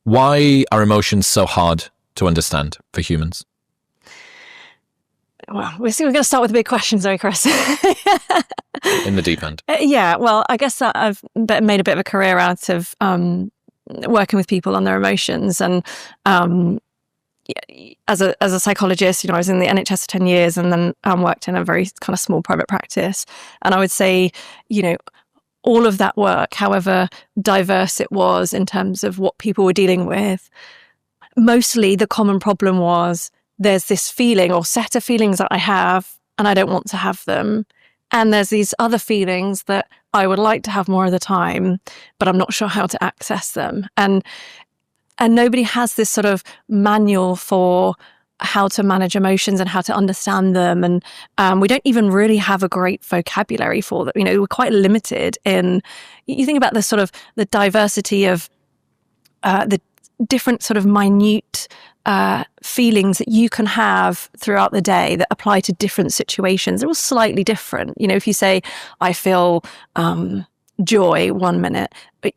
Why are emotions so hard to understand for humans? Well, we're going to start with the big questions, though, Chris. In the deep end. Yeah, well, I guess that I've made a bit of a career out of working with people on their emotions. And as a psychologist, I was in the NHS for 10 years and then worked in a very kind of small private practice. And I would say, all of that work, however diverse it was in terms of what people were dealing with, mostly the common problem was there's this feeling or set of feelings that I have and I don't want to have them. And there's these other feelings that I would like to have more of the time, but I'm not sure how to access them. And nobody has this sort of manual for how to manage emotions and how to understand them. And we don't even really have a great vocabulary for them. We're quite limited in, you think about the diversity of the different sort of minute feelings that you can have throughout the day that apply to different situations. They're all slightly different. If you say, I feel joy 1 minute,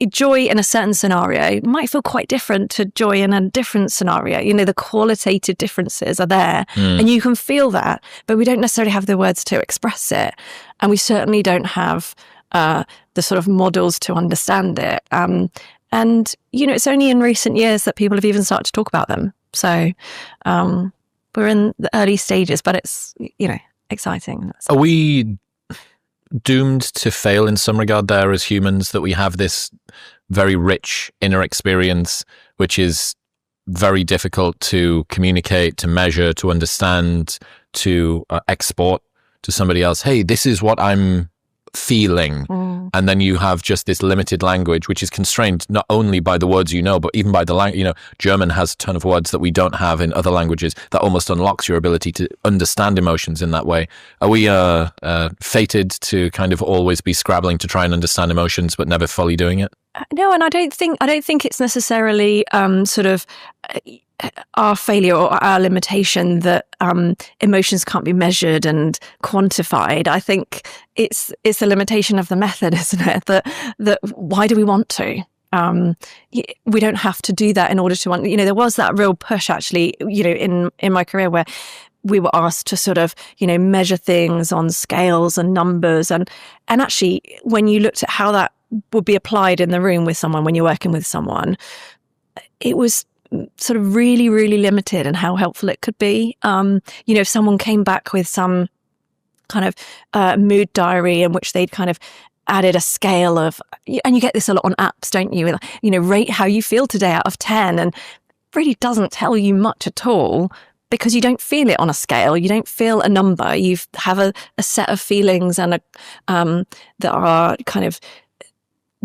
joy in a certain scenario might feel quite different to joy in a different scenario. The qualitative differences are there and you can feel that, but we don't necessarily have the words to express it. And we certainly don't have the sort of models to understand it. And, it's only in recent years that people have even started to talk about them. So we're in the early stages, but it's, exciting. Are we doomed to fail in some regard there as humans, that we have this very rich inner experience, which is very difficult to communicate, to measure, to understand, to export to somebody else? Hey, this is what I'm feeling. And then you have just this limited language, which is constrained not only by the words but even by the language. German has a ton of words that we don't have in other languages that almost unlocks your ability to understand emotions in that way. Are we fated to kind of always be scrabbling to try and understand emotions but never fully doing it? No, and I don't think it's necessarily sort of our failure or our limitation that emotions can't be measured and quantified. I think it's a limitation of the method, isn't it? That why do we want to? We don't have to do that in order to want. There was that real push actually. In my career where we were asked to sort of measure things on scales and numbers, and actually when you looked at how that would be applied in the room with someone when you're working with someone, it was sort of really, really limited in how helpful it could be. If someone came back with some kind of mood diary in which they'd kind of added a scale of, and you get this a lot on apps, don't you? Rate how you feel today out of 10, and really doesn't tell you much at all because you don't feel it on a scale. You don't feel a number. You have a set of feelings and that are kind of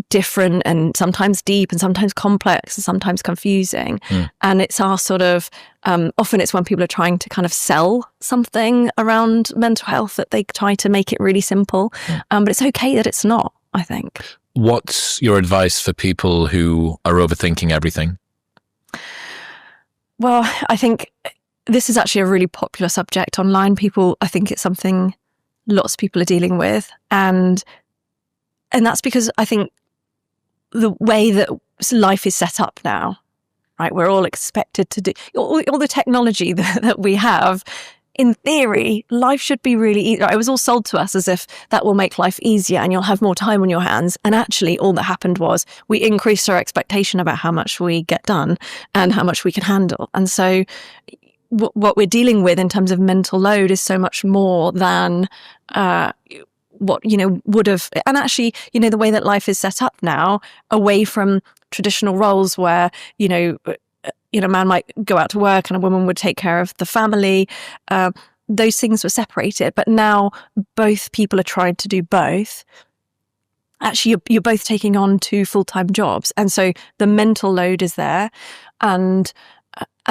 different and sometimes deep and sometimes complex and sometimes confusing. And it's our sort of, often it's when people are trying to kind of sell something around mental health that they try to make it really simple. But it's okay that it's not, I think. What's your advice for people who are overthinking everything? Well, I think this is actually a really popular subject online. I think it's something lots of people are dealing with. And that's because I think the way that life is set up now, right? We're all expected to do all the technology that we have. In theory, life should be really easy. It was all sold to us as if that will make life easier and you'll have more time on your hands. And actually, all that happened was we increased our expectation about how much we get done and how much we can handle. And so what we're dealing with in terms of mental load is so much more than what would have. And actually, the way that life is set up now, away from traditional roles where a man might go out to work and a woman would take care of the family. Those things were separated, but now both people are trying to do both. Actually, you're both taking on 2 full-time jobs, and so the mental load is there, and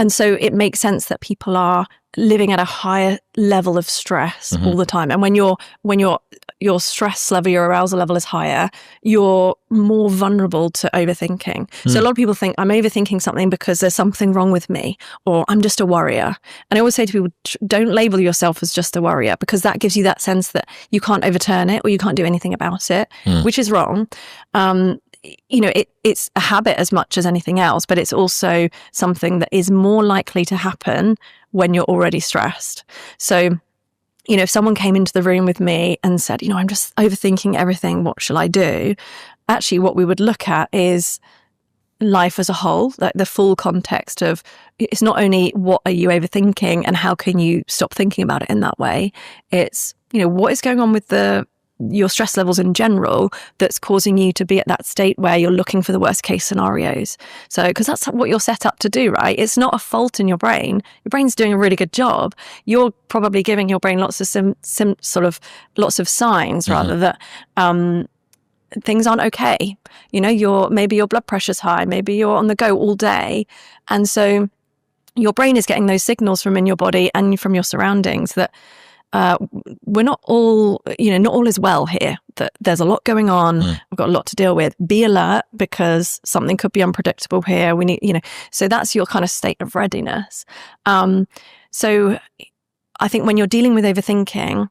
so it makes sense that people are living at a higher level of stress all the time. And when your stress level, your arousal level is higher, you're more vulnerable to overthinking. So a lot of people think I'm overthinking something because there's something wrong with me, or I'm just a worrier. And I always say to people, don't label yourself as just a worrier, because that gives you that sense that you can't overturn it or you can't do anything about it, which is wrong. it's a habit as much as anything else, but it's also something that is more likely to happen when you're already stressed. So, if someone came into the room with me and said, I'm just overthinking everything, what shall I do? Actually, what we would look at is life as a whole, like the full context of, it's not only what are you overthinking and how can you stop thinking about it in that way. It's, what is going on with your stress levels in general that's causing you to be at that state where you're looking for the worst case scenarios. So, because that's what you're set up to do, right? It's not a fault in your brain. Your brain's doing a really good job. You're probably giving your brain lots of lots of signs rather that things aren't okay. Maybe your blood pressure's high, maybe you're on the go all day. And so your brain is getting those signals from in your body and from your surroundings that we're not all, not all is well here, that there's a lot going on. We've got a lot to deal with. Be alert because something could be unpredictable here. We need, so that's your kind of state of readiness. So I think when you're dealing with overthinking,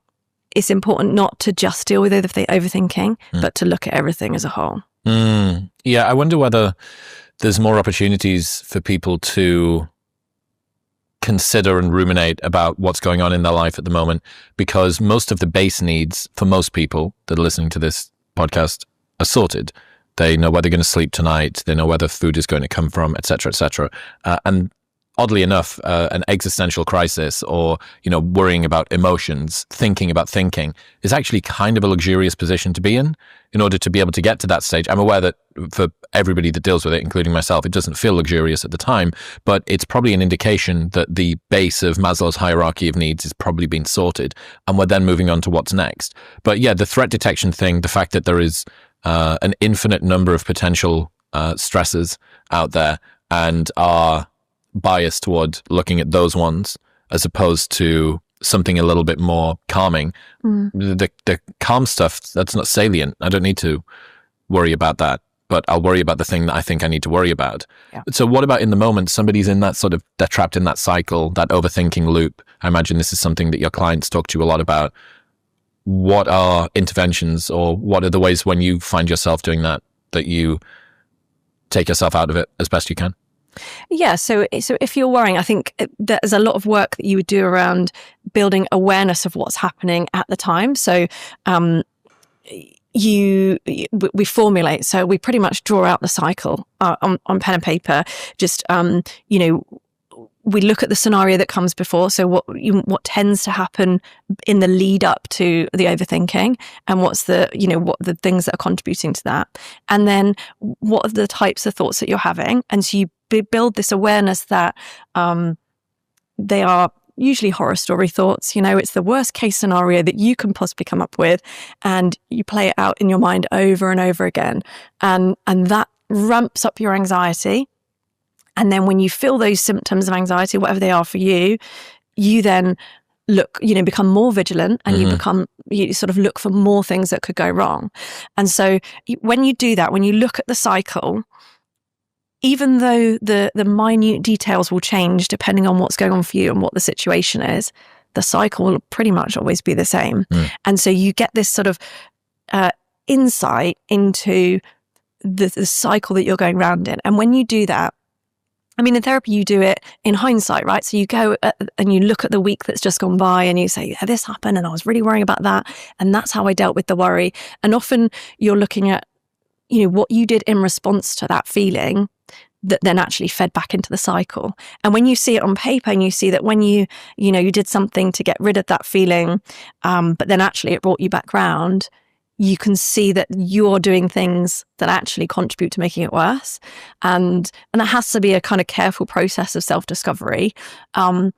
it's important not to just deal with overthinking, but to look at everything as a whole. Yeah, I wonder whether there's more opportunities for people to consider and ruminate about what's going on in their life at the moment, because most of the base needs for most people that are listening to this podcast are sorted. They know where they're going to sleep tonight. They know where the food is going to come from, et cetera, et cetera. And oddly enough, an existential crisis or, worrying about emotions, thinking about thinking is actually kind of a luxurious position to be in order to be able to get to that stage. I'm aware that for everybody that deals with it, including myself, it doesn't feel luxurious at the time, but it's probably an indication that the base of Maslow's hierarchy of needs is probably being sorted. And we're then moving on to what's next. But yeah, the threat detection thing, the fact that there is an infinite number of potential stressors out there and our bias toward looking at those ones as opposed to something a little bit more calming. The calm stuff, that's not salient. I don't need to worry about that, but I'll worry about the thing that I think I need to worry about. Yeah. So what about in the moment, somebody's in that they're trapped in that cycle, that overthinking loop. I imagine this is something that your clients talk to you a lot about. What are interventions, or what are the ways when you find yourself doing that you take yourself out of it as best you can? Yeah, so if you're worrying, I think there's a lot of work that you would do around building awareness of what's happening at the time. So we formulate, so we pretty much draw out the cycle on pen and paper. Just we look at the scenario that comes before. So what tends to happen in the lead up to the overthinking, and what's the things that are contributing to that, and then what are the types of thoughts that you're having, and so you build this awareness that they are usually horror story thoughts. It's the worst case scenario that you can possibly come up with, and you play it out in your mind over and over again, and that ramps up your anxiety. And then when you feel those symptoms of anxiety, whatever they are for you, you then become more vigilant, and you sort of look for more things that could go wrong. And so when you do that, when you look at the cycle, even though the minute details will change depending on what's going on for you and what the situation is, the cycle will pretty much always be the same. And so you get this sort of insight into the cycle that you're going round in. And when you do that, in therapy, you do it in hindsight, right? So you go and you look at the week that's just gone by and you say, yeah, this happened and I was really worrying about that. And that's how I dealt with the worry. And often you're looking at, what you did in response to that feeling that then actually fed back into the cycle. And when you see it on paper and you see that when you did something to get rid of that feeling, but then actually it brought you back round, you can see that you're doing things that actually contribute to making it worse. And that has to be a kind of careful process of self-discovery. But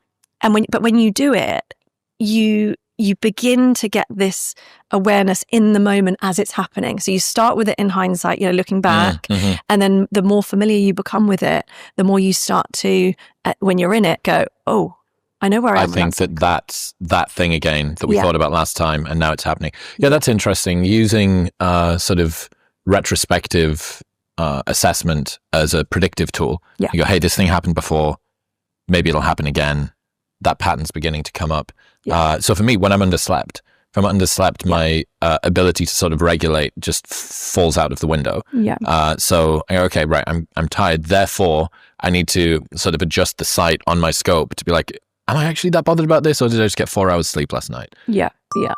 when you do it, you begin to get this awareness in the moment as it's happening. So you start with it in hindsight, looking back, and then the more familiar you become with it, the more you start to, when you're in it, go, oh, I know where I am. I think that's that thing again that we thought about last time, and now it's happening. Yeah, that's interesting. Using sort of retrospective assessment as a predictive tool. Yeah. You go, hey, this thing happened before. Maybe it'll happen again. That pattern's beginning to come up. Yeah. So for me, when I'm underslept, if I'm underslept, my ability to sort of regulate just falls out of the window. Yeah. So I go, okay, right, I'm tired. Therefore, I need to sort of adjust the sight on my scope to be like, am I actually that bothered about this, or did I just get 4 hours sleep last night? Yeah. Yeah.